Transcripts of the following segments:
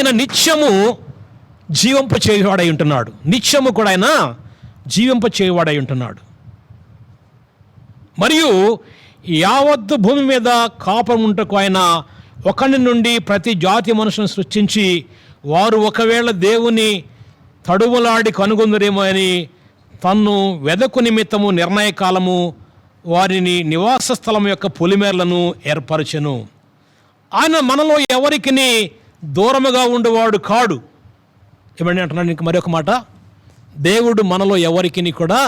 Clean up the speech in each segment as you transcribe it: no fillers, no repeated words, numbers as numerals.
ఆయన నిత్యము జీవింప చేయవాడై ఉంటున్నాడు. నిత్యము కూడా ఆయన జీవింప చేయవాడై ఉంటున్నాడు. మరియు యావత్తు భూమి మీద కాపం ఉంటకు ఆయన ఒకరి నుండి ప్రతి జాతి మనుషులను సృష్టించి వారు ఒకవేళ దేవుని తడువులాడి కనుగొందరేమో అని తన్ను వెదకు నిమిత్తము నిర్ణయ కాలము వారిని నివాస స్థలం యొక్క పొలిమేరలను ఏర్పరచెను. ఆయన మనలో ఎవరికి దూరముగా ఉండేవాడు కాడు. ఏమని అంటున్నాడు ఇంక మరొక మాట, దేవుడు మనలో ఎవరికి కూడా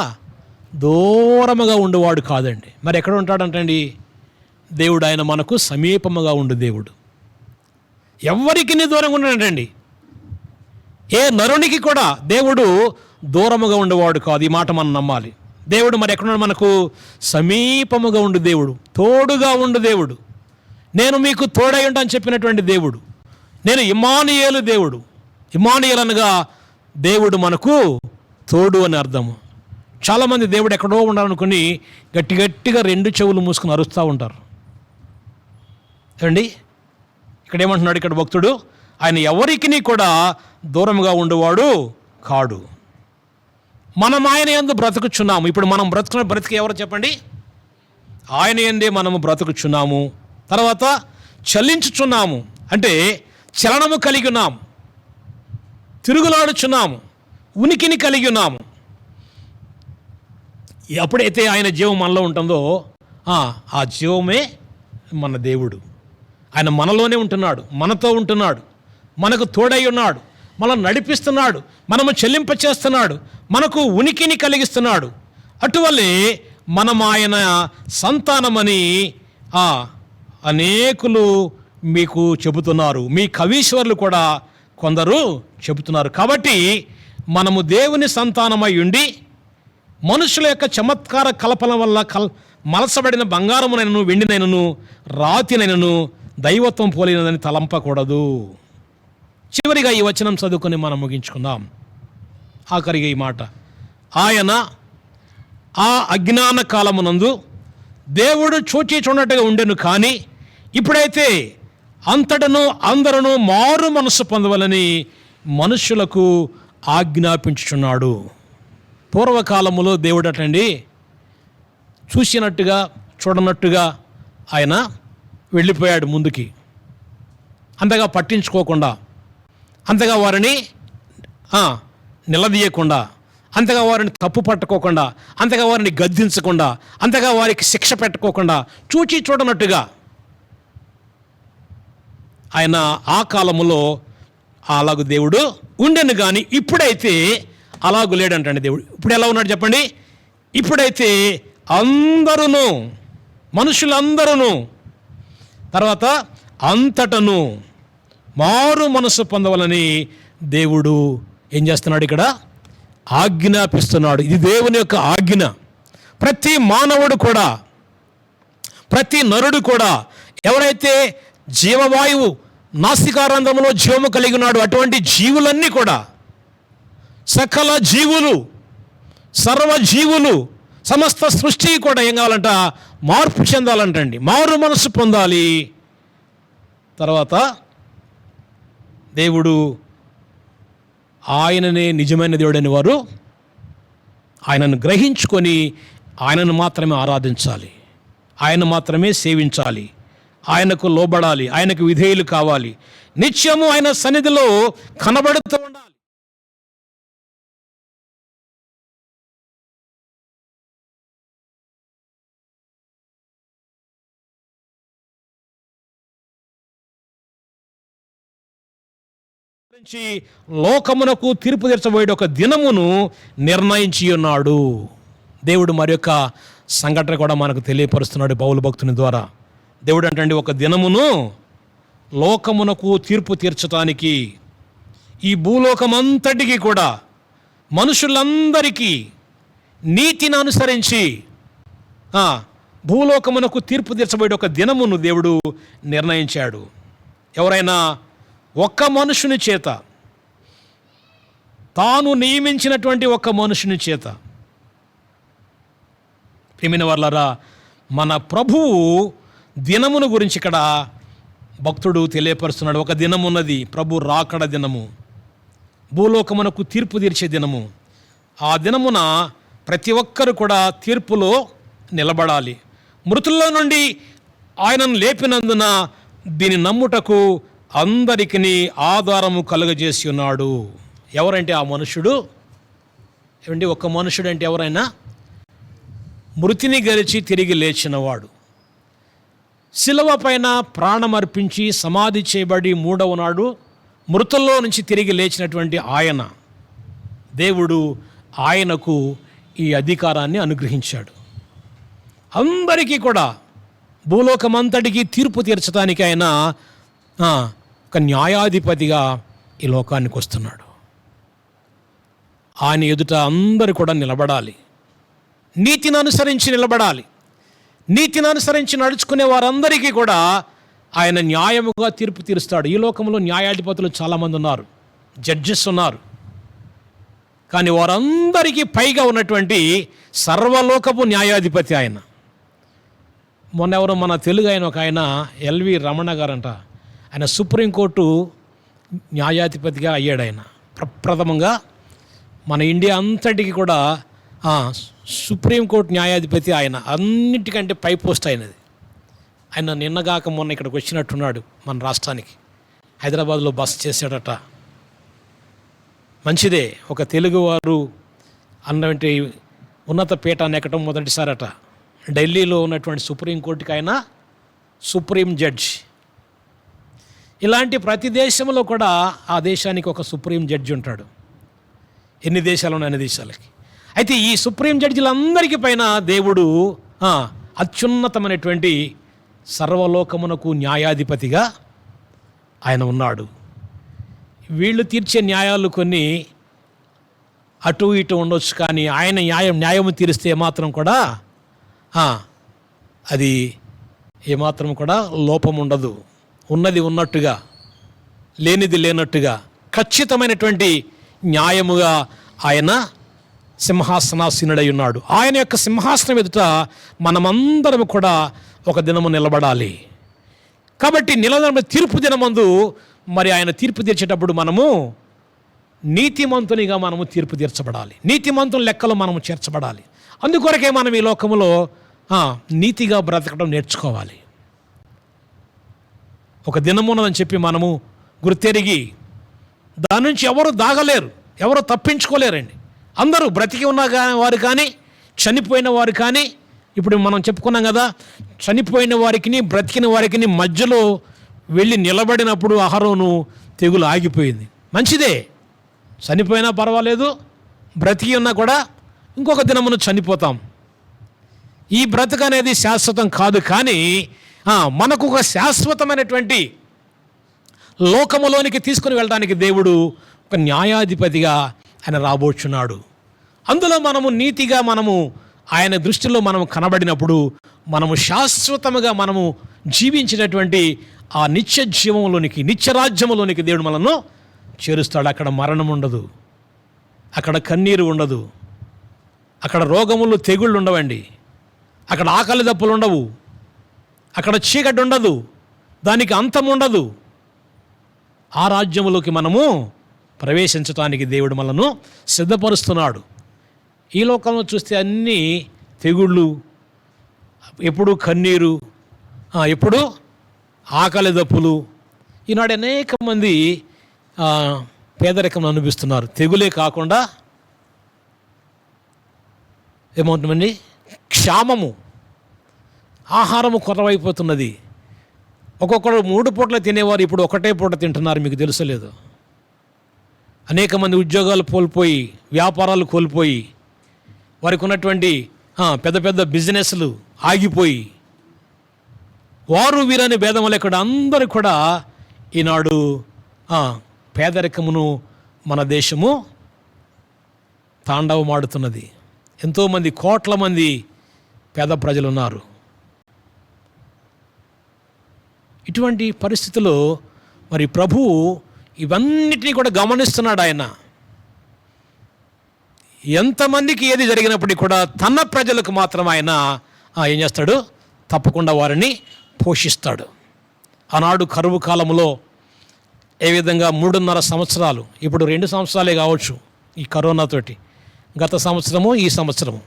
దూరముగా ఉండేవాడు కాదండి. మరి ఎక్కడ ఉంటాడంటండి? దేవుడు ఆయన మనకు సమీపముగా ఉండు దేవుడు. ఎవరికి దూరంగా ఉండడండి. ఏ నరునికి కూడా దేవుడు దూరముగా ఉండేవాడు కాదు. ఈ మాట మనం నమ్మాలి. దేవుడు మరి ఎక్కడున్నాడు? మనకు సమీపముగా ఉండు దేవుడు, తోడుగా ఉండు దేవుడు. నేను మీకు తోడై ఉంటాను చెప్పినటువంటి దేవుడు. నేను ఇమ్మానుయేలు దేవుడు. ఇమ్మానుయేలు అనగా దేవుడు మనకు తోడు అని అర్థము. చాలామంది దేవుడు ఎక్కడో ఉండాలనుకుని గట్టిగా రెండు చెవులు మూసుకుని అరుస్తూ ఉంటారు అండి. ఇక్కడ ఏమంటున్నాడు ఇక్కడ భక్తుడు? ఆయన ఎవరికి కూడా దూరంగా ఉండేవాడు కాడు. మనం ఆయన యందు బ్రతుకుచున్నాము. ఇప్పుడు మనం బ్రతికి ఎవరు చెప్పండి? ఆయన యందే మనము బ్రతుకుచున్నాము. తర్వాత చలించుచున్నాము అంటే చలనము కలిగి ఉన్నాము, తిరుగులాడుచున్నాము, ఉనికిని కలిగి ఉన్నాము. ఎప్పుడైతే ఆయన జీవం మనలో ఉంటుందో ఆ జీవమే మన దేవుడు. ఆయన మనలోనే ఉంటున్నాడు, మనతో ఉంటున్నాడు, మనకు తోడై ఉన్నాడు, మనల్ని నడిపిస్తున్నాడు, మనము చెల్లింపచేస్తున్నాడు, మనకు ఉనికిని కలిగిస్తున్నాడు. అటువల్లే మనం ఆయన సంతానమని అనేకులు మీకు చెబుతున్నారు. మీ కవీశ్వరులు కూడా కొందరు చెబుతున్నారు. కాబట్టి మనము దేవుని సంతానమై ఉండి మనుషుల యొక్క చమత్కార కల్పన వల్ల మలసబడిన బంగారమునైనను వెండినైనను రాతినైనను దైవత్వం పోలినదని తలంపకూడదు. చివరిగా ఈ వచనం చదువుకొని మనం ముగించుకుందాం. ఆఖరిగా ఈ మాట, ఆయన ఆ అజ్ఞాన కాలమునందు దేవుడు చూచి చూడట్టుగా ఉండెను, కానీ ఇప్పుడైతే అంతటను అందరూ మారు మనసు పొందవలని మనుషులకు ఆజ్ఞాపించుచున్నాడు. పూర్వకాలములో దేవుడు అటండి చూసినట్టుగా చూడనట్టుగా ఆయన వెళ్ళిపోయాడు ముందుకి. అంతగా పట్టించుకోకుండా, అంతగా వారిని నిలదీయకుండా, అంతగా వారిని తప్పు పట్టుకోకుండా, అంతగా వారిని గద్దించకుండా, అంతగా వారికి శిక్ష పెట్టుకోకుండా చూచి చూడనట్టుగా ఆయన ఆ కాలములో అలాగూ దేవుడు ఉండెను. కానీ ఇప్పుడైతే అలాగూ లేడంటండి దేవుడు. ఇప్పుడు ఎలా ఉన్నాడు చెప్పండి? ఇప్పుడైతే అందరూ, మనుషులందరూ, తర్వాత అంతటను మారు మనసు పొందవాలని దేవుడు ఏం చేస్తున్నాడు? ఇక్కడ ఆజ్ఞాపిస్తున్నాడు. ఇది దేవుని యొక్క ఆజ్ఞ. ప్రతి మానవుడు కూడా, ప్రతి నరుడు కూడా, ఎవరైతే జీవవాయువు నాసికారంధ్రంలో జీవము కలిగి ఉన్నాడు, అటువంటి జీవులన్నీ కూడా, సకల జీవులు, సర్వజీవులు, సమస్త సృష్టి కూడా ఏం కావాలంట? మార్పు చెందాలంటండి, మారు మనసు పొందాలి. తర్వాత దేవుడు ఆయననే నిజమైన దేవుడని వారు ఆయనను గ్రహించుకొని ఆయనను మాత్రమే ఆరాధించాలి, ఆయన మాత్రమే సేవించాలి, ఆయనకు లోబడాలి, ఆయనకు విధేయులు కావాలి, నిత్యము ఆయన సన్నిధిలో కనబడుతూ ఉండాలి. లోకమునకు తీర్పు తీర్చబోయే ఒక దినమును నిర్ణయించి ఉన్నాడు దేవుడు. మరి యొక్క సంఘటన కూడా మనకు తెలియపరుస్తున్నాడు పౌలు భక్తుని ద్వారా. దేవుడు అంటే ఒక దినమును లోకమునకు తీర్పు తీర్చటానికి, ఈ భూలోకమంతటికి కూడా మనుషులందరికీ నీతిని అనుసరించి భూలోకమునకు తీర్పు తీర్చబోయే ఒక దినమును దేవుడు నిర్ణయించాడు. ఎవరైనా ఒక్క మనుషుని చేత, తాను నియమించినటువంటి ఒక్క మనుషుని చేత, ప్రియమైన వారలారా, మన ప్రభువు దినమును గురించి ఇక్కడ భక్తుడు తెలియపరుస్తున్నాడు, ఒక దినం ఉన్నది, ప్రభు రాకడ దినము, భూలోకమునకు తీర్పు తీర్చే దినము. ఆ దినమున ప్రతి ఒక్కరు కూడా తీర్పులో నిలబడాలి. మృతుల్లో నుండి ఆయనను లేపినందున దీని నమ్ముటకు అందరికీ ఆధారము కలుగజేసి ఉన్నాడు. ఎవరంటే ఆ మనుషుడు? ఏమండి, ఒక మనుషుడు అంటే ఎవరైనా మృతిని గెలిచి తిరిగి లేచినవాడు, శిలువ పైన ప్రాణమర్పించి సమాధి చేయబడి మూడవ నాడు మృతుల్లో నుంచి తిరిగి లేచినటువంటి ఆయన దేవుడు ఆయనకు ఈ అధికారాన్ని అనుగ్రహించాడు. అందరికీ కూడా భూలోకమంతటికి తీర్పు తీర్చడానికి ఆయన ఒక న్యాయాధిపతిగా ఈ లోకానికి వస్తున్నాడు. ఆయన ఎదుట అందరూ కూడా నిలబడాలి, నీతిని అనుసరించి నిలబడాలి. నీతిని అనుసరించి నడుచుకునే వారందరికీ కూడా ఆయన న్యాయముగా తీర్పు తీరుస్తాడు. ఈ లోకంలో న్యాయాధిపతులు చాలామంది ఉన్నారు, జడ్జెస్ ఉన్నారు, కానీ వారందరికీ పైగా ఉన్నటువంటి సర్వలోకపు న్యాయాధిపతి ఆయన. మొన్న ఎవరో మన తెలుగు ఆయన ఒక ఆయన ఎల్వి రమణ గారంట, ఆయన సుప్రీంకోర్టు న్యాయాధిపతిగా అయ్యాడు. ఆయన ప్రప్రథమంగా మన ఇండియా అంతటికి కూడా సుప్రీంకోర్టు న్యాయాధిపతి ఆయన, అన్నిటికంటే పై పోస్ట్ అయినది. ఆయన నిన్నగాక మొన్న ఇక్కడికి వచ్చినట్టున్నాడు మన రాష్ట్రానికి, హైదరాబాద్లో బస చేశాడట. మంచిదే, ఒక తెలుగువారు అన్నటువంటి ఉన్నత పీఠాన్ని ఎక్కడం మొదటిసారట. ఢిల్లీలో ఉన్నటువంటి సుప్రీంకోర్టుకి ఆయన సుప్రీం జడ్జ్. ఇలాంటి ప్రతి దేశంలో కూడా ఆ దేశానికి ఒక సుప్రీం జడ్జి ఉంటాడు. ఎన్ని దేశాలు ఉన్నాయి, అన్ని దేశాలకి. అయితే ఈ సుప్రీం జడ్జిలందరికీ పైన దేవుడు అత్యున్నతమైనటువంటి సర్వలోకమునకు న్యాయాధిపతిగా ఆయన ఉన్నాడు. వీళ్ళు తీర్చే న్యాయాలు కొన్ని అటు ఇటు ఉండొచ్చు, కానీ ఆయన న్యాయం తీరిస్తే ఏమాత్రం కూడా అది ఏమాత్రం కూడా లోపం ఉండదు. ఉన్నది ఉన్నట్టుగా, లేనిది లేనట్టుగా ఖచ్చితమైనటువంటి న్యాయముగా ఆయన సింహాసనాసీనుడై ఉన్నాడు. ఆయన యొక్క సింహాసనం ఎదుట మనమందరం కూడా ఒక దినము నిలబడాలి. కాబట్టి తీర్పు దినమందు మరి ఆయన తీర్పు తీర్చేటప్పుడు మనము నీతిమంతునిగా మనము తీర్పు తీర్చబడాలి, నీతిమంతుని లెక్కలో మనము చేర్చబడాలి. అందుకొరకే మనం ఈ లోకములో నీతిగా బ్రతకడం నేర్చుకోవాలి. ఒక దినమున్నదని చెప్పి మనము గుర్తెరిగి దాని నుంచి ఎవరు దాగలేరు, ఎవరు తప్పించుకోలేరండి. అందరూ బ్రతికి ఉన్న వారు కానీ చనిపోయిన వారు కానీ, ఇప్పుడు మనం చెప్పుకున్నాం కదా, చనిపోయిన వారికి బ్రతికిన వారికి మధ్యలో వెళ్ళి నిలబడినప్పుడు అహరోను తెగులు ఆగిపోయింది. మంచిదే, చనిపోయినా పర్వాలేదు, బ్రతికి ఉన్నా కూడా ఇంకొక దినమును చనిపోతాం. ఈ బ్రతుకు అనేది శాశ్వతం కాదు, కానీ మనకు ఒక శాశ్వతమైనటువంటి లోకములోనికి తీసుకుని వెళ్ళడానికి దేవుడు ఒక న్యాయాధిపతిగా ఆయన రాబోచున్నాడు. అందులో మనము నీతిగా మనము ఆయన దృష్టిలో మనం కనబడినప్పుడు మనము శాశ్వతముగా మనము జీవించినటువంటి ఆ నిత్య జీవంలోనికి, నిత్యరాజ్యములోనికి దేవుడు మనల్ని చేరుస్తాడు. అక్కడ మరణం ఉండదు, అక్కడ కన్నీరు ఉండదు, అక్కడ రోగములు తెగుళ్ళు ఉండవండి, అక్కడ ఆకలి దప్పులు ఉండవు, అక్కడ చీకటి ఉండదు, దానికి అంతం ఉండదు. ఆ రాజ్యములోకి మనము ప్రవేశించడానికి దేవుడు మనను సిద్ధపరుస్తున్నాడు. ఈ లోకంలో చూస్తే అన్నీ తెగుళ్ళు, ఎప్పుడు కన్నీరు, ఎప్పుడు ఆకలి దప్పులు. ఈనాడు అనేక మంది పేదరికం అనిపిస్తున్నారు. తెగులే కాకుండా ఏమవుతుందండి, క్షామము, ఆహారము కొరవైపోతున్నది. ఒక్కొక్కరు 3 పూటలు తినేవారు ఇప్పుడు ఒకటే పూట తింటున్నారు, మీకు తెలుసలేదు. అనేక మంది ఉద్యోగాలు కోల్పోయి, వ్యాపారాలు కోల్పోయి, వారికి ఉన్నటువంటి పెద్ద పెద్ద బిజినెస్లు ఆగిపోయి, వారు వీరని భేదం లేకుండా అందరూ కూడా ఈనాడు పేదరికమును మన దేశము తాండవమాడుతున్నది. ఎంతోమంది, కోట్ల మంది పేద ప్రజలు ఉన్నారు. ఇటువంటి పరిస్థితుల్లో మరి ప్రభువు ఇవన్నిటినీ కూడా గమనిస్తున్నాడు. ఆయన ఎంతమందికి ఏది జరిగినప్పటికీ కూడా తన ప్రజలకు మాత్రం ఆయన ఏం చేస్తాడు, తప్పకుండా వారిని పోషిస్తాడు. ఆనాడు కరువు కాలంలో ఏ విధంగా 3.5 సంవత్సరాలు, ఇప్పుడు 2 సంవత్సరాలే కావచ్చు ఈ కరోనాతోటి, గత సంవత్సరము ఈ సంవత్సరము,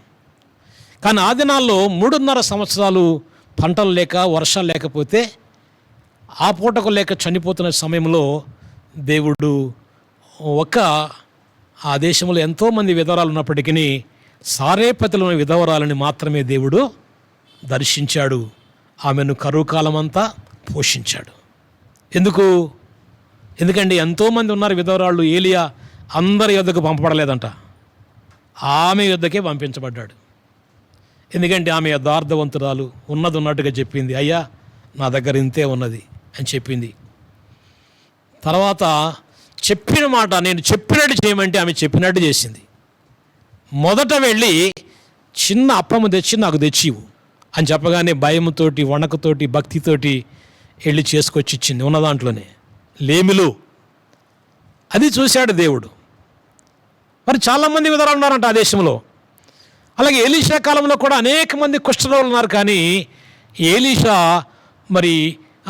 కానీ ఆ దినాల్లో 3.5 సంవత్సరాలు పంటలు లేక వర్షాలు లేకపోతే ఆ పూటకు లేక చనిపోతున్న సమయంలో దేవుడు ఆ దేశంలో ఎంతోమంది విధవరాలు ఉన్నప్పటికీ సారేపతిలోని విధవరాలని మాత్రమే దేవుడు దర్శించాడు. ఆమెను కరువు కాలమంతా పోషించాడు. ఎందుకండి ఎంతోమంది ఉన్నారు విధవరాళ్ళు. ఏలియా అందరి యొద్దకు పంపబడలేదంట, ఆమె యొద్దకే పంపించబడ్డాడు. ఎందుకంటే ఆమె యథార్థవంతురాలు, ఉన్నది ఉన్నట్టుగా చెప్పింది, అయ్యా నా దగ్గర ఇంతే ఉన్నది అని చెప్పింది. తర్వాత చెప్పిన మాట నేను చెప్పినట్టు చేయమంటే ఆమె చెప్పినట్టు చేసింది. మొదట వెళ్ళి చిన్న అప్పము తెచ్చి నాకు తెచ్చివు అని చెప్పగానే భయముతోటి, వణకుతోటి, భక్తితోటి వెళ్ళి చేసుకొచ్చి ఇచ్చింది ఉన్న దాంట్లోనే లేమిలు. అది చూశాడు దేవుడు. మరి చాలామంది విధవరాలు ఉన్నారంట ఆ దేశంలో. అలాగే ఎలీషా కాలంలో కూడా అనేక మంది కుష్ఠరోగులు ఉన్నారు, కానీ ఎలీషా మరి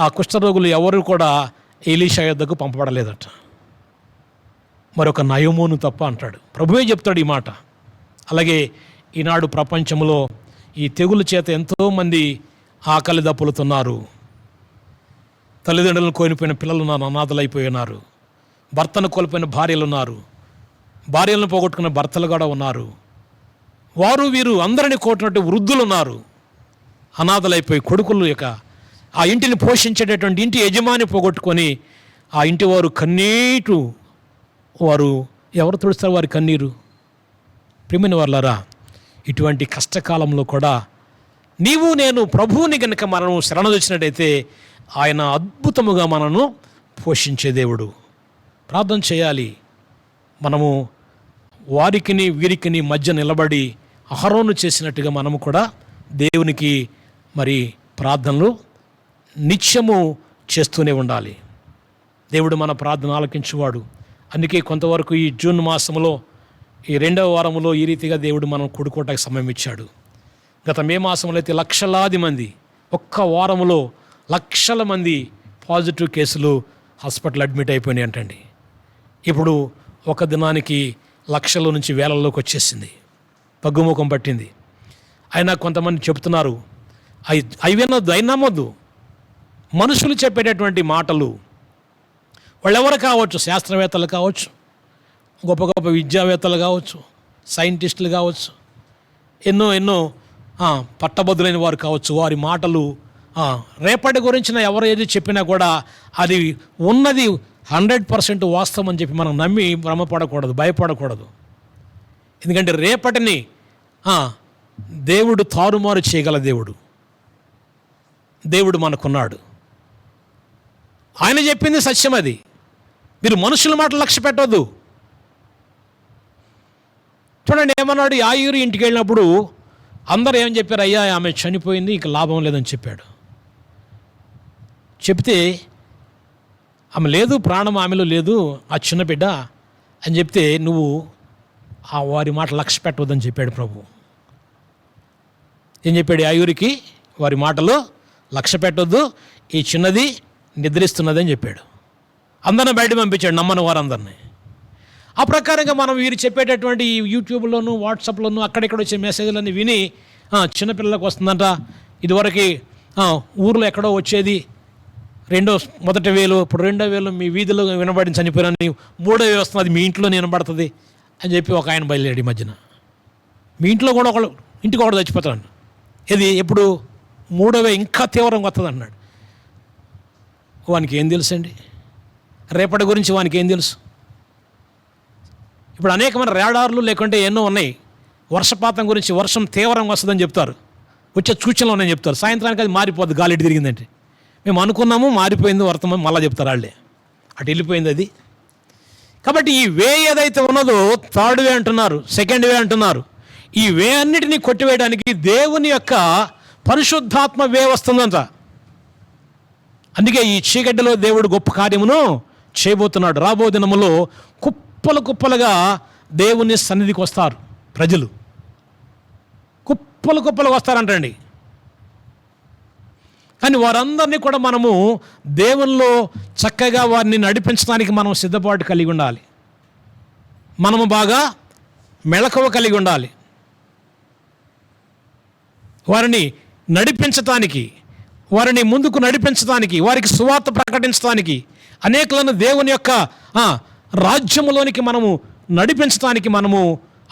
ఆ కుష్ఠరోగులు ఎవరు కూడా ఎలీషా యొద్దకు పంపబడలేదట. మరొక నయమోను తప్ప అంటాడు. ప్రభువే చెప్తాడు ఈ మాట. అలాగే ఈనాడు ప్రపంచంలో ఈ తెగుల చేత ఎంతోమంది ఆకలి దప్పులుతున్నారు. తల్లిదండ్రులను కోల్పోయిన పిల్లలు ఉన్నారు, అనాథలైపోయి ఉన్నారు. భర్తను కోల్పోయిన భార్యలు ఉన్నారు, భార్యలను పోగొట్టుకున్న భర్తలు కూడా ఉన్నారు. వారు వీరు అందరినీ కోటినట్టు వృద్ధులు ఉన్నారు, అనాథలైపోయి. కొడుకులు ఆ ఇంటిని పోషించేటటువంటి ఇంటి యజమాని పోగొట్టుకొని ఆ ఇంటి వారు కన్నీటు, వారు ఎవరు తుడుస్తారు వారి కన్నీరు? ప్రియమైన వాళ్ళారా, ఇటువంటి కష్టకాలంలో కూడా నీవు నేను ప్రభువుని కనుక మనం శరణదొచ్చినట్టయితే ఆయన అద్భుతముగా మనను పోషించే దేవుడు. ప్రార్థన చేయాలి. మనము వారికిని వీరికిని మధ్య నిలబడి అహరోను చేసినట్టుగా మనము కూడా దేవునికి మరి ప్రార్థనలు నిత్యము చేస్తూనే ఉండాలి. దేవుడు మన ప్రార్థన ఆలకించువాడు. అందుకే కొంతవరకు ఈ జూన్ మాసంలో ఈ 2వ వారంలో ఈ రీతిగా దేవుడు మనం కూడుకోవటానికి సమయం ఇచ్చాడు. గత మే మాసంలో అయితే లక్షలాది మంది, ఒక్క వారంలో లక్షల మంది పాజిటివ్ కేసులు హాస్పిటల్ అడ్మిట్ అయిపోయినాయి అంటండి. ఇప్పుడు ఒక దినానికి లక్షల నుంచి వేలల్లోకి వచ్చేసింది, తగ్గుముఖం పట్టింది. అయినా కొంతమంది చెప్తున్నారు అవినొద్దు, అయినమ్మొద్దు. మనుషులు చెప్పేటటువంటి మాటలు, వాళ్ళెవరు కావచ్చు, శాస్త్రవేత్తలు కావచ్చు, గొప్ప గొప్ప విద్యావేత్తలు కావచ్చు, సైంటిస్టులు కావచ్చు, ఎన్నో పట్టభద్రులైన వారు కావచ్చు, వారి మాటలు రేపటి గురించిన ఎవరు ఏది చెప్పినా కూడా అది ఉన్నది 100% వాస్తవం అని చెప్పి మనం నమ్మి భ్రమపడకూడదు, భయపడకూడదు. ఎందుకంటే రేపటిని దేవుడు తారుమారు చేయగల దేవుడు మనకున్నాడు. ఆయన చెప్పింది సత్యం. అది మీరు మనుషుల మాటలు లక్ష్య పెట్టవద్దు. చూడండి, ఏమన్నాడు? యాయూరు ఇంటికి వెళ్ళినప్పుడు అందరూ ఏమని చెప్పారు? అయ్యా ఆమె చనిపోయింది, ఇక లాభం లేదని చెప్పాడు. చెప్తే ఆమె లేదు, ప్రాణం ఆమెలో లేదు, ఆ చిన్న బిడ్డ అని చెప్తే నువ్వు వారి మాట లక్ష్య పెట్టవద్దని చెప్పాడు ప్రభు. ఏం చెప్పాడు? యాయూరికి వారి మాటలు లక్ష్య పెట్టవద్దు, ఈ చిన్నది నిద్రిస్తున్నది అని చెప్పాడు. అందరిని బయట పంపించాడు, నమ్మని వారందరినీ. ఆ ప్రకారంగా మనం వీరు చెప్పేటటువంటి ఈ యూట్యూబ్లోను, వాట్సాప్లోను అక్కడెక్కడ వచ్చే మెసేజ్లన్నీ విని చిన్నపిల్లలకు వస్తుందంట, ఇదివరకు ఊర్లో ఎక్కడో వచ్చేది మొదటి వేలు, ఇప్పుడు 2వ వేలు మీ వీధిలో వినబడి చనిపోయినా, 3వ వేలు వస్తుంది, మీ ఇంట్లో వినబడుతుంది అని చెప్పి ఒక ఆయన బయలుదేరి మధ్యన. మీ ఇంట్లో కూడా ఇంటికి ఒకటి చచ్చిపోతాడు. ఇది ఎప్పుడు 3వ ఇంకా తీవ్రంగా వస్తుంది అన్నాడు. వానికి ఏం తెలుసు అండి? రేపటి గురించి వానికి ఏం తెలుసు? ఇప్పుడు అనేకమైన రాడార్లు లేకుంటే ఎన్నో ఉన్నాయి. వర్షపాతం గురించి, వర్షం తీవ్రంగా వస్తుందని చెప్తారు, వచ్చే సూచనలు ఉన్నాయని చెప్తారు. సాయంత్రానికి అది మారిపోద్ది, గాలి ఇటు తిరిగిందంటే. మేము అనుకున్నాము మారిపోయింది, వర్తమానం మళ్ళీ చెప్తారు వాళ్ళే, అటు వెళ్ళిపోయింది అది. కాబట్టి ఈ వే ఏదైతే ఉన్నదో 3rd వే అంటున్నారు, 2nd వే అంటున్నారు. ఈ వే అన్నిటినీ కొట్టివేయడానికి దేవుని యొక్క పరిశుద్ధాత్మ వే వస్తుందంట. అందుకే ఈ చీకటిలో దేవుడు గొప్ప కార్యమును చేయబోతున్నాడు. రాబో దినములో కుప్పలుగా దేవుని సన్నిధికి వస్తారు ప్రజలు, కుప్పలుగా వస్తారంటండి. కానీ వారందరినీ కూడా మనము దేవునిలో చక్కగా వారిని నడిపించడానికి మనం సిద్ధపాటు కలిగి ఉండాలి. మనము బాగా మెళకువ కలిగి ఉండాలి. వారిని నడిపించటానికి, వారిని ముందుకు నడిపించడానికి, వారికి సువార్త ప్రకటించడానికి, అనేకులను దేవుని యొక్క రాజ్యములోనికి మనము నడిపించడానికి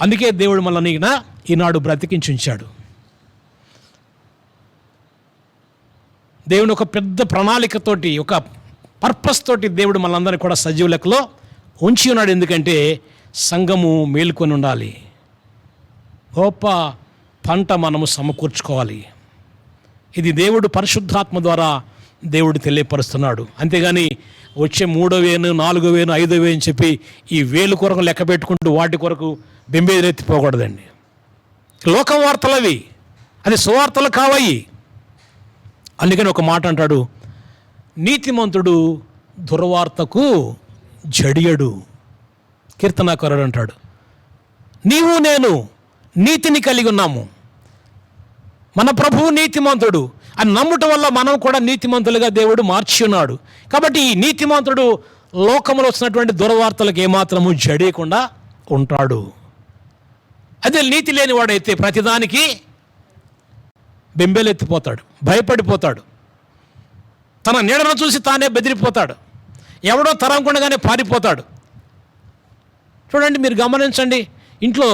అందుకే దేవుడు మనల్ని ఈనాడు బ్రతికించి ఉంచాడు. దేవుని ఒక పెద్ద ప్రణాళికతోటి, ఒక పర్పస్ తోటి దేవుడు మనందరినీ కూడా సజీవ లెక్కలో ఉంచి ఉన్నాడు. ఎందుకంటే సంఘము మేలుకొని ఉండాలి, గొప్ప పంట మనము సమకూర్చుకోవాలి. ఇది దేవుడు పరిశుద్ధాత్మ ద్వారా దేవుడు తెలియపరుస్తున్నాడు. అంతేగాని వచ్చే 3,000, 4,000, 5,000 అని చెప్పి ఈ 1,000 కొరకు లెక్క పెట్టుకుంటూ వాటి కొరకు బెంబేలెత్తిపోకూడదండి. లోక వార్తలు అవి, అది సువార్తలు కావయి. అందుకని ఒక మాట అంటాడు, నీతిమంతుడు దుర్వార్తకు జడియడు. కీర్తనాకారుడు అంటాడు, నీవు నేను నీతిని కలిగి ఉన్నాము, మన ప్రభువు నీతిమంతుడు అని నమ్ముట వల్ల మనం కూడా నీతిమంతులుగా దేవుడు మార్చి ఉన్నాడు. కాబట్టి ఈ నీతిమంతుడు లోకంలో వచ్చినటువంటి దుర్వార్తలకు ఏమాత్రము జడియకుండా ఉంటాడు. అదే నీతి లేనివాడైతే ప్రతిదానికి బెంబేలెత్తిపోతాడు, భయపడిపోతాడు, తన నీడను చూసి తానే బెదిరిపోతాడు, ఎవడో తరంకుండగానే పారిపోతాడు. చూడండి, మీరు గమనించండి, ఇంట్లో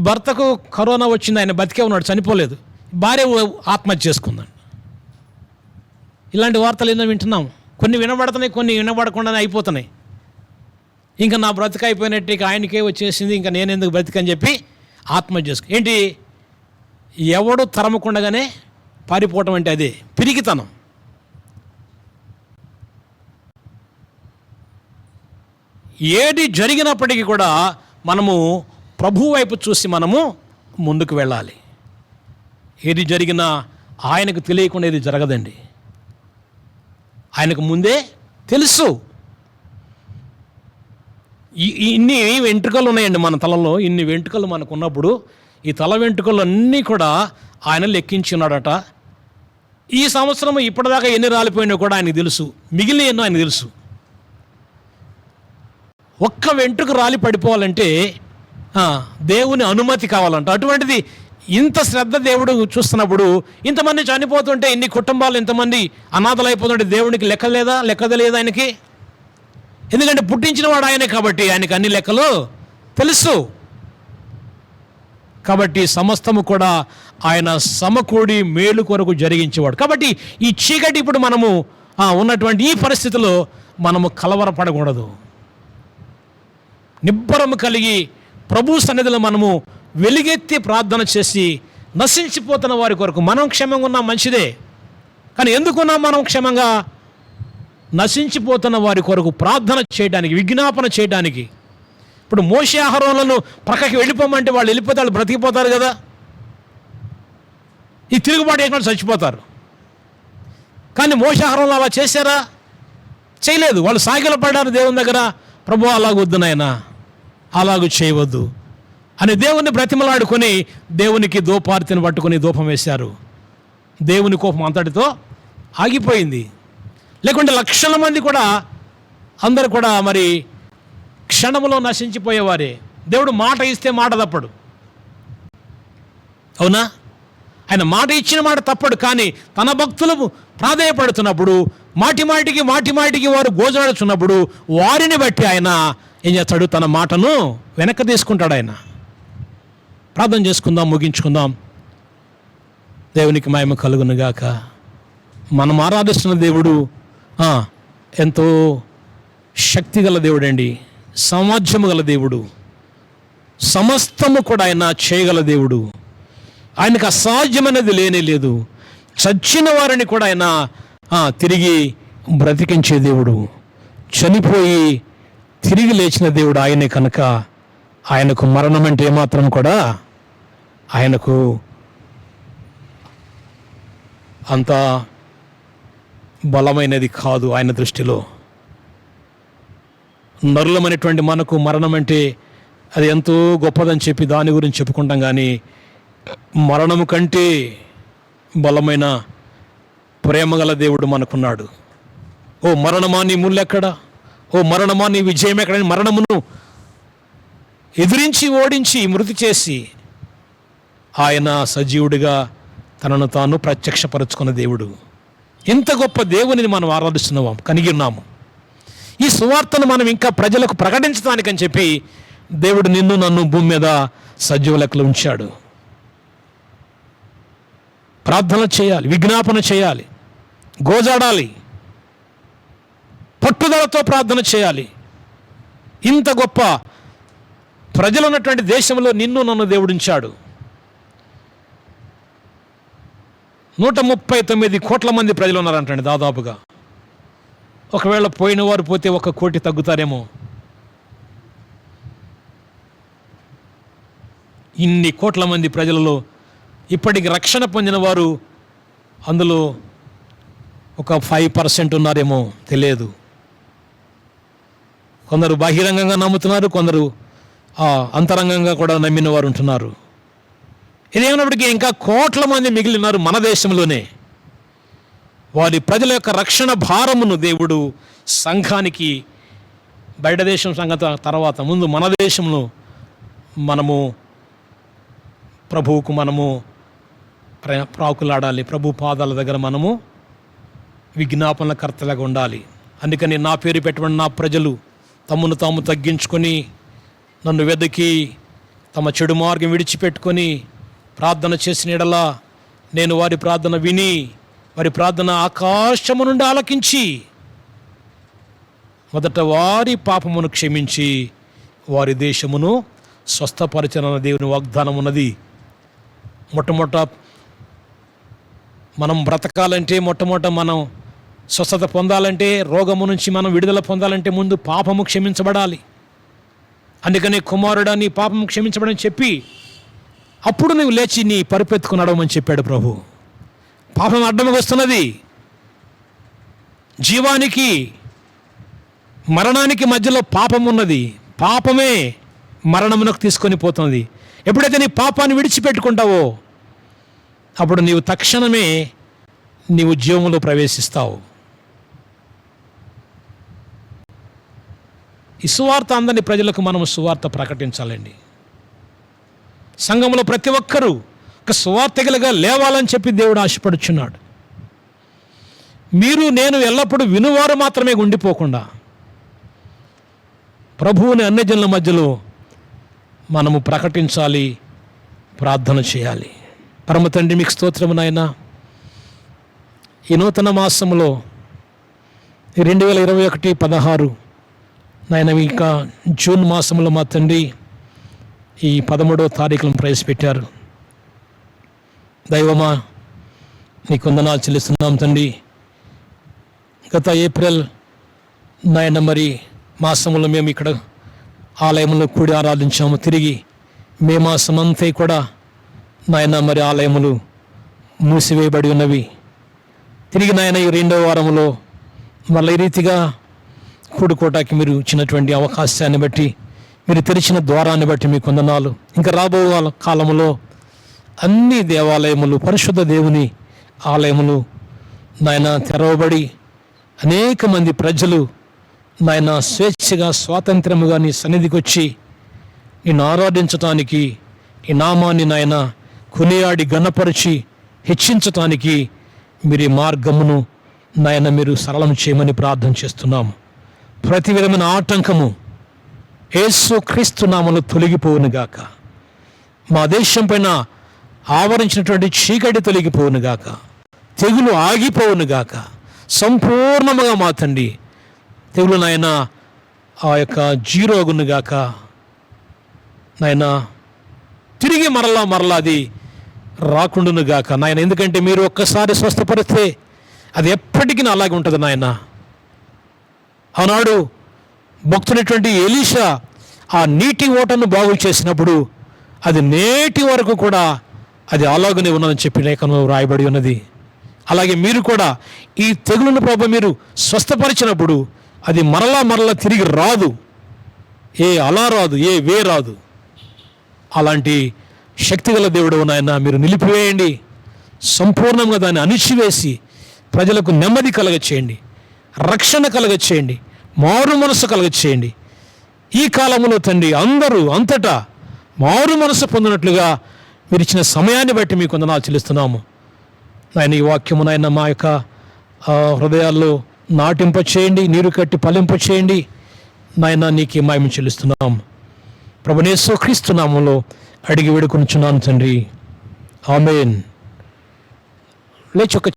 భర్తకు కరోనా వచ్చింది, ఆయన బతికే ఉన్నాడు, చనిపోలేదు, భార్య ఆత్మహత్య చేసుకుందండి. ఇలాంటి వార్తలు ఎన్నో వింటున్నాం. కొన్ని వినబడుతున్నాయి, కొన్ని వినబడకుండానే అయిపోతున్నాయి. ఇంకా నా బ్రతిక అయిపోయినట్టు, ఇక ఆయనకే వచ్చేసింది, ఇంకా నేను ఎందుకు బ్రతికని చెప్పి ఆత్మహత్య చేసుకు. ఏంటి, ఎవడు తరమకుండగానే పారిపోవటం అంటే అదే పిరికితనం. ఏది జరిగినప్పటికీ కూడా మనము ప్రభు వైపు చూసి మనము ముందుకు వెళ్ళాలి. ఏది జరిగినా ఆయనకు తెలియకుండా ఏది జరగదండి. ఆయనకు ముందే తెలుసు. ఇన్ని వెంట్రుకలు ఉన్నాయండి మన తలలో, ఇన్ని వెంట్రుకలు మనకు ఉన్నప్పుడు ఈ తల వెంట్రుకలు అన్నీ కూడా ఆయన లెక్కించి ఉన్నాడట. ఈ సంవత్సరం ఇప్పటిదాకా ఎన్ని రాలిపోయినా కూడా ఆయనకు తెలుసు, మిగిలిన ఎన్నో ఆయనకు తెలుసు. ఒక్క వెంట్రుక రాలి పడిపోవాలంటే దేవుని అనుమతి కావాలంట. అటువంటిది ఇంత శ్రద్ధ దేవుడు చూస్తున్నప్పుడు, ఇంతమంది చనిపోతుంటే, ఇన్ని కుటుంబాలు ఇంతమంది అనాథలు అయిపోతుంటే దేవునికి లెక్కద లేదా ఆయనకి? ఎందుకంటే పుట్టించిన వాడు ఆయనే కాబట్టి ఆయనకి అన్ని లెక్కలు తెలుసు. కాబట్టి సమస్తము కూడా ఆయన సమకూడి మేలు కొరకు జరిగించేవాడు. కాబట్టి ఈ చీకటి ఇప్పుడు మనము ఉన్నటువంటి ఈ పరిస్థితిలో మనము కలవరపడకూడదు. నిబ్బరము కలిగి ప్రభు సన్నిధిలో మనము వెలుగెత్తి ప్రార్థన చేసి నశించిపోతున్న వారి కొరకు, మనం క్షేమంగా ఉన్నాం మంచిదే, కానీ ఎందుకున్నాం మనం క్షేమంగా? నశించిపోతున్న వారి కొరకు ప్రార్థన చేయడానికి, విజ్ఞాపన చేయడానికి. ఇప్పుడు మోషే అహరోనులను ప్రక్కకి వెళ్ళిపోమంటే వాళ్ళు వెళ్ళిపోతే వాళ్ళు బ్రతికిపోతారు కదా, ఈ తిరుగుబాటు వేసిన చచ్చిపోతారు. కానీ మోషే అహరోనులు అలా చేశారా? చేయలేదు. వాళ్ళు సాగిల పడ్డారు దేవుని దగ్గర, ప్రభు అలాగొద్దు నాయనా, అలాగూ చేయవద్దు అని దేవుణ్ణి బ్రతిమలాడుకొని దేవునికి దూపార్తిని పట్టుకొని ధూపం వేశారు. దేవుని కోపం అంతటితో ఆగిపోయింది. లేకుంటే లక్షల మంది కూడా అందరు కూడా మరి క్షణంలో నశించిపోయేవారే. దేవుడు మాట ఇస్తే మాట తప్పడు, అవునా? ఆయన మాట ఇచ్చిన మాట తప్పడు. కానీ తన భక్తులు ప్రాధేయపడుతున్నప్పుడు, మాటి మాటికి వారు గోజాడుచున్నప్పుడు వారిని బట్టి ఆయన ఏం చేస్తాడు? తన మాటను వెనక్కి తీసుకుంటాడు. ఆయన ప్రార్థన చేసుకుందాం, ముగించుకుందాం. దేవునికి మహిమ కలుగునుగాక. మనం ఆరాధిస్తున్న దేవుడు ఎంతో శక్తిగల దేవుడు అండి, సామర్థ్యము గల దేవుడు, సమస్తము కూడా ఆయన చేయగల దేవుడు. ఆయనకు అసాధ్యమైనది లేనే లేదు. చచ్చిన వారిని కూడా ఆయన తిరిగి బ్రతికించే దేవుడు, చనిపోయి తిరిగి లేచిన దేవుడు ఆయనే. కనుక ఆయనకు మరణం అంటే ఏమాత్రం కూడా ఆయనకు అంత బలమైనది కాదు ఆయన దృష్టిలో. నరులమైనటువంటి మనకు మరణం అంటే అది ఎంతో గొప్పదని చెప్పి దాని గురించి చెప్పుకుంటాం. కానీ మరణము కంటే బలమైన ప్రేమగల దేవుడు మనకున్నాడు. ఓ మరణమా నీ ముల్లెక్కడా, ఓ మరణమా నీ విజయం ఎక్కడని మరణమును ఎదిరించి ఓడించి మృతి చేసి ఆయన సజీవుడిగా తనను తాను ప్రత్యక్షపరుచుకున్న దేవుడు. ఇంత గొప్ప దేవునిని మనం ఆరాధిస్తున్నాం, కలిగి ఉన్నాము. ఈ సువార్తను మనం ఇంకా ప్రజలకు ప్రకటించడానికని చెప్పి దేవుడు నిన్ను నన్ను భూమి మీద సజీవ లెక్కలు ఉంచాడు. ప్రార్థన చేయాలి, విజ్ఞాపన చేయాలి, గోజాడాలి, పట్టుదలతో ప్రార్థన చేయాలి. ఇంత గొప్ప ప్రజలు ఉన్నటువంటి దేశంలో నిన్ను నన్ను దేవుడించాడు. 139 కోట్ల మంది ప్రజలు ఉన్నారంటండి దాదాపుగా. ఒకవేళ పోయిన వారు పోతే 1 కోటి తగ్గుతారేమో. ఇన్ని కోట్ల మంది ప్రజలలో ఇప్పటికి రక్షణ పొందిన వారు అందులో ఒక 5% ఉన్నారేమో తెలియదు. కొందరు బహిరంగంగా నమ్ముతున్నారు, కొందరు అంతరంగంగా కూడా నమ్మిన వారు ఉంటున్నారు. ఇదేమైనప్పటికీ ఇంకా కోట్ల మంది మిగిలినారు మన దేశంలోనే. వారి ప్రజల యొక్క రక్షణ భారమును దేవుడు సంఘానికి, బయట దేశం సంగతి తర్వాత ముందు మన దేశంలో మనము ప్రభువుకు మనము ప్రాకులాడాలి. ప్రభు పాదాల దగ్గర మనము విజ్ఞాపనల కర్తలాగా ఉండాలి. అందుకని నా పేరు పెట్టబడిన నా ప్రజలు తమను తాము తగ్గించుకొని నన్ను వెదకి తమ చెడు మార్గం విడిచిపెట్టుకొని ప్రార్థన చేసిన యెడల నేను వారి ప్రార్థన విని వారి ప్రార్థన ఆకాశము నుండి ఆలకించి మొదట వారి పాపమును క్షమించి వారి దేశమును స్వస్థపరచనన్న దేవుని వాగ్దానం ఉన్నది. మొట్టమొదట మనం బ్రతకాలంటే, మొట్టమొదట మనం స్వస్థత పొందాలంటే, రోగము నుంచి మనం విడుదల పొందాలంటే ముందు పాపము క్షమించబడాలి. అందుకని కుమారుడా నీ పాపము క్షమించబడని చెప్పి అప్పుడు నువ్వు లేచి నీ పరుపెత్తుకు నడవమని చెప్పాడు ప్రభు. పాపం అడ్డముగా వస్తున్నది. జీవానికి మరణానికి మధ్యలో పాపం ఉన్నది. పాపమే మరణమునకు తీసుకొని పోతుంది. ఎప్పుడైతే నీ పాపాన్ని విడిచిపెట్టుకుంటావో అప్పుడు నీవు తక్షణమే నీవు జీవంలో ప్రవేశిస్తావు. ఈ సువార్త అందని ప్రజలకు మనము సువార్త ప్రకటించాలండి. సంఘంలో ప్రతి ఒక్కరూ ఒక సువార్తకులుగా లేవాలని చెప్పి దేవుడు ఆశపడుచున్నాడు. మీరు నేను ఎల్లప్పుడూ వినువారు మాత్రమే ఉండిపోకుండా ప్రభువుని అన్యజనుల మధ్యలో మనము ప్రకటించాలి, ప్రార్థన చేయాలి. పరమ తండ్రి మీకు స్తోత్రము నాయనా. ఈ నూతన మాసంలో 2021 నాయన ఇంకా జూన్ మాసంలో మా తండ్రి ఈ 13వ తారీఖులను ప్రవేశపెట్టారు. దైవమా నీకు వందనాలు చెల్లిస్తున్నాం తండ్రి. గత ఏప్రిల్ నాయన మరి మాసంలో మేము ఇక్కడ ఆలయంలో కూడి ఆరాధించాము. తిరిగి మే మాసం అంతా కూడా నాయన మరి ఆలయములు మూసివేయబడి ఉన్నవి. తిరిగి నాయన ఈ 2వ వారంలో మళ్ళీ ఈ రీతిగా కూడుకోవటానికి మీరు ఇచ్చినటువంటి అవకాశాన్ని బట్టి, మీరు తెరిచిన ద్వారాన్ని బట్టి మీకు వందనాలు. ఇంకా రాబో కాలంలో అన్ని దేవాలయములు, పరిశుద్ధ దేవుని ఆలయములు నాయన తెరవబడి అనేక మంది ప్రజలు నాయన స్వేచ్ఛగా స్వాతంత్రముగా నీ సన్నిధికి వచ్చి నిన్ను ఆరాధించటానికి, ఈ నామాన్ని నాయన కొనియాడి ఘనపరిచి హెచ్చించటానికి మీరు ఈ మార్గమును నాయన మీరు సరళం చేయమని ప్రార్థన చేస్తున్నాము. ప్రతి విధమైన ఆటంకము యేసు క్రీస్తు నామములో తొలగిపోవునుగాక. మా దేశం పైన ఆవరించినటువంటి చీకటి తొలగిపోవునుగాక. తెగులు ఆగిపోవునుగాక. సంపూర్ణముగా మా తండ్రి తెగులు నాయన ఆ యొక్క జీరో అగునుగాక. నాయన తిరిగి మరలా అది రాకుండునుగాక నాయన. ఎందుకంటే మీరు ఒక్కసారి స్వస్థపరిస్తే అది ఎప్పటికీ అలాగే ఉంటుంది నాయన. ఆనాడు భక్తునటువంటి ఎలీషా ఆ నీటి ఓటను బాగు చేసినప్పుడు అది నేటి వరకు కూడా అది అలాగనే ఉన్నదని చెప్పి లేఖనంలో రాయబడి ఉన్నది. అలాగే మీరు కూడా ఈ తెగులును ప్రభు మీరు స్వస్థపరిచినప్పుడు అది మరలా తిరిగి రాదు. ఏ అలా రాదు, ఏ వే రాదు. అలాంటి శక్తిగల దేవుడు నాయన మీరు నిలిపివేయండి. సంపూర్ణంగా దాన్ని అణిచివేసి ప్రజలకు నెమ్మది కలగచేయండి, రక్షణ కలగచేయండి, మారు మనసు కలగచేయండి. ఈ కాలంలో తండ్రి అందరూ అంతటా మారు మనసు పొందినట్లుగా మీరు ఇచ్చిన సమయాన్ని బట్టి మీకు వందనాలు చెల్లిస్తున్నాము. నాయన ఈ వాక్యము నాయన మా యొక్క హృదయాల్లో నాటింపచేయండి, నీరు కట్టి ఫలింపచేయండి. నాయన నీకే మహిమ చెల్లిస్తున్నాము. ప్రభువైన యేసుక్రీస్తు నామములో అడిగి వేడుకొనుచున్నాను తండ్రి, ఆమేన్. లేచి ఒక